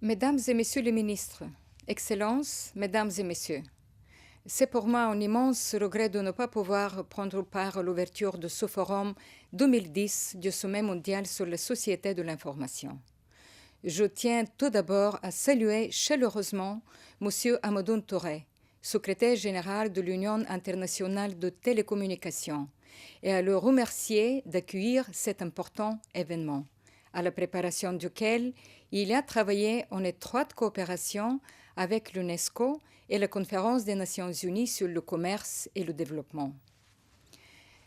Mesdames et Messieurs les ministres, Excellences, Mesdames et Messieurs, c'est pour moi un immense regret de ne pas pouvoir prendre part à l'ouverture de ce forum 2010 du Sommet mondial sur la société de l'information. Je tiens tout d'abord à saluer chaleureusement M. Hamadoun Touré, secrétaire général de l'Union internationale de télécommunications, et à le remercier d'accueillir cet important événement, à la préparation duquel il a travaillé en étroite coopération avec l'UNESCO et la Conférence des Nations Unies sur le commerce et le développement.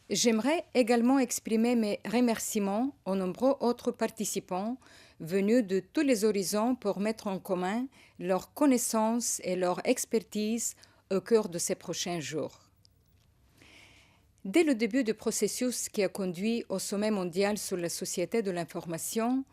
J'aimerais également exprimer mes remerciements aux nombreux autres participants venus de tous les horizons pour mettre en commun leurs connaissances et leur expertise au cours de ces prochains jours. Dès le début du processus qui a conduit au Sommet mondial sur la société de l'information,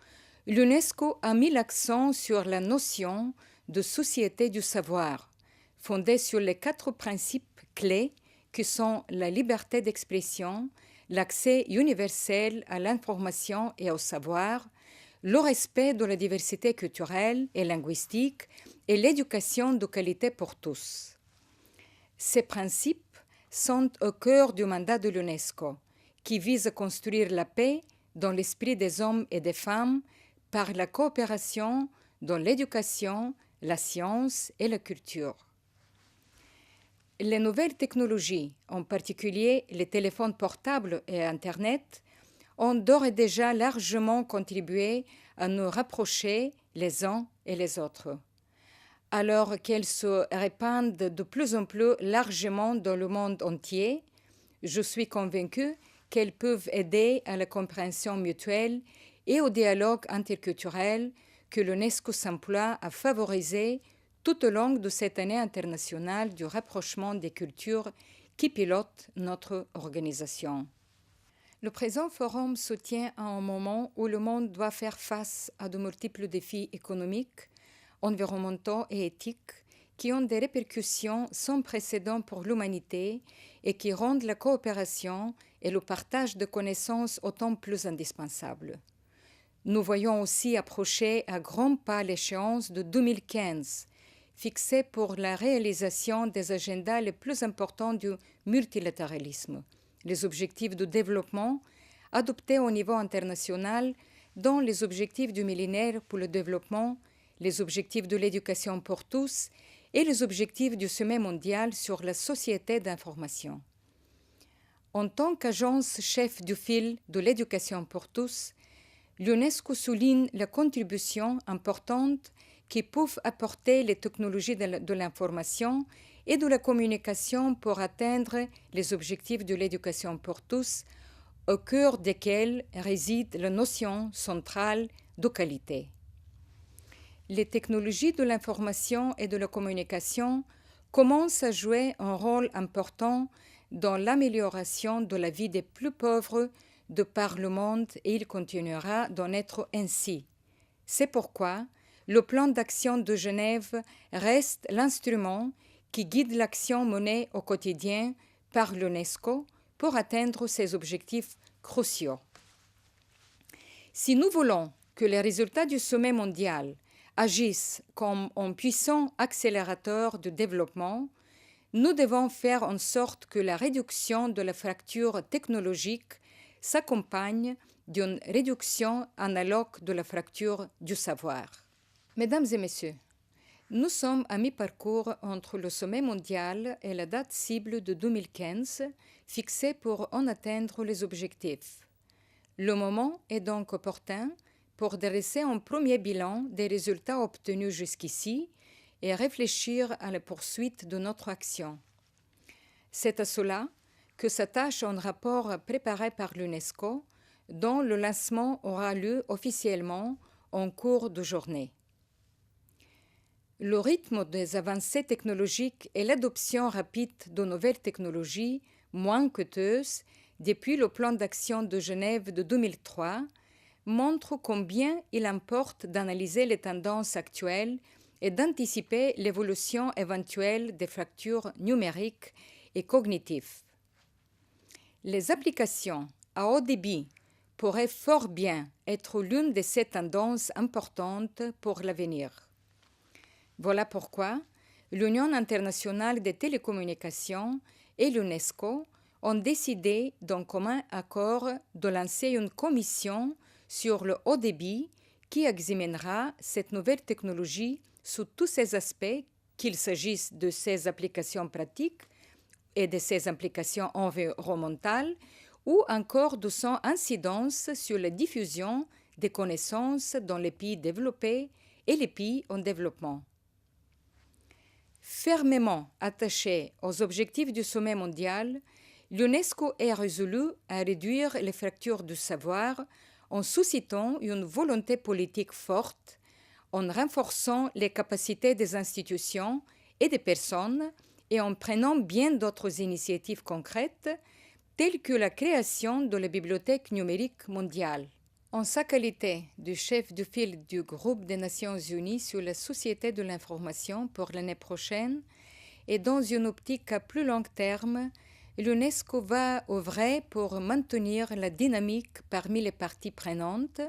l'UNESCO a mis l'accent sur la notion de société du savoir, fondée sur les 4 principes clés que sont la liberté d'expression, l'accès universel à l'information et au savoir, le respect de la diversité culturelle et linguistique et l'éducation de qualité pour tous. Ces principes sont au cœur du mandat de l'UNESCO, qui vise à construire la paix dans l'esprit des hommes et des femmes par la coopération dans l'éducation, la science et la culture. Les nouvelles technologies, en particulier les téléphones portables et Internet, ont d'ores et déjà largement contribué à nous rapprocher les uns et les autres. Alors qu'elles se répandent de plus en plus largement dans le monde entier, je suis convaincue qu'elles peuvent aider à la compréhension mutuelle et au dialogue interculturel que l'UNESCO s'emploie à favoriser tout au long de cette année internationale du rapprochement des cultures qui pilote notre organisation. Le présent forum se tient à un moment où le monde doit faire face à de multiples défis économiques, environnementaux et éthiques qui ont des répercussions sans précédent pour l'humanité et qui rendent la coopération et le partage de connaissances autant plus indispensables. Nous voyons aussi approcher à grands pas l'échéance de 2015, fixée pour la réalisation des agendas les plus importants du multilatéralisme, les objectifs de développement adoptés au niveau international, dont les objectifs du millénaire pour le développement, les objectifs de l'éducation pour tous et les objectifs du sommet mondial sur la société d'information. En tant qu'agence chef du fil de l'éducation pour tous, l'UNESCO souligne la contribution importante qui peuvent apporter les technologies de l'information et de la communication pour atteindre les objectifs de l'éducation pour tous, au cœur desquels réside la notion centrale de qualité. Les technologies de l'information et de la communication commencent à jouer un rôle important dans l'amélioration de la vie des plus pauvres de par le monde et il continuera d'en être ainsi. C'est pourquoi le plan d'action de Genève reste l'instrument qui guide l'action menée au quotidien par l'UNESCO pour atteindre ces objectifs cruciaux. Si nous voulons que les résultats du sommet mondial agissent comme un puissant accélérateur de développement, nous devons faire en sorte que la réduction de la fracture technologique s'accompagne d'une réduction analogue de la fracture du savoir. Mesdames et messieurs, nous sommes à mi-parcours entre le sommet mondial et la date cible de 2015 fixée pour en atteindre les objectifs. Le moment est donc opportun pour dresser un premier bilan des résultats obtenus jusqu'ici et réfléchir à la poursuite de notre action. C'est à cela que s'attache un rapport préparé par l'UNESCO dont le lancement aura lieu officiellement en cours de journée. Le rythme des avancées technologiques et l'adoption rapide de nouvelles technologies moins coûteuses depuis le plan d'action de Genève de 2003 montrent combien il importe d'analyser les tendances actuelles et d'anticiper l'évolution éventuelle des fractures numériques et cognitives. Les applications à haut débit pourrait fort bien être l'une de ces tendances importantes pour l'avenir. Voilà pourquoi l'Union internationale des télécommunications et l'UNESCO ont décidé d'un commun accord de lancer une commission sur le haut débit qui examinera cette nouvelle technologie sous tous ses aspects, qu'il s'agisse de ses applications pratiques et de ses implications environnementales, ou encore de son incidence sur la diffusion des connaissances dans les pays développés et les pays en développement. Fermement attaché aux objectifs du sommet mondial, l'UNESCO est résolu à réduire les fractures du savoir en suscitant une volonté politique forte, en renforçant les capacités des institutions et des personnes et en prenant bien d'autres initiatives concrètes, telles que la création de la Bibliothèque numérique mondiale. En sa qualité de chef de file du groupe des Nations Unies sur la société de l'information pour l'année prochaine et dans une optique à plus long terme, l'UNESCO va œuvrer pour maintenir la dynamique parmi les parties prenantes,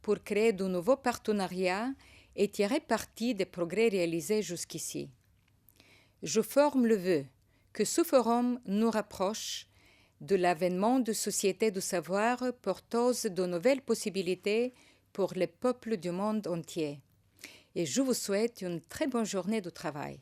pour créer de nouveaux partenariats et tirer parti des progrès réalisés jusqu'ici. Je forme le vœu que ce forum nous rapproche de l'avènement de sociétés du savoir porteuses de nouvelles possibilités pour les peuples du monde entier. Et je vous souhaite une très bonne journée de travail.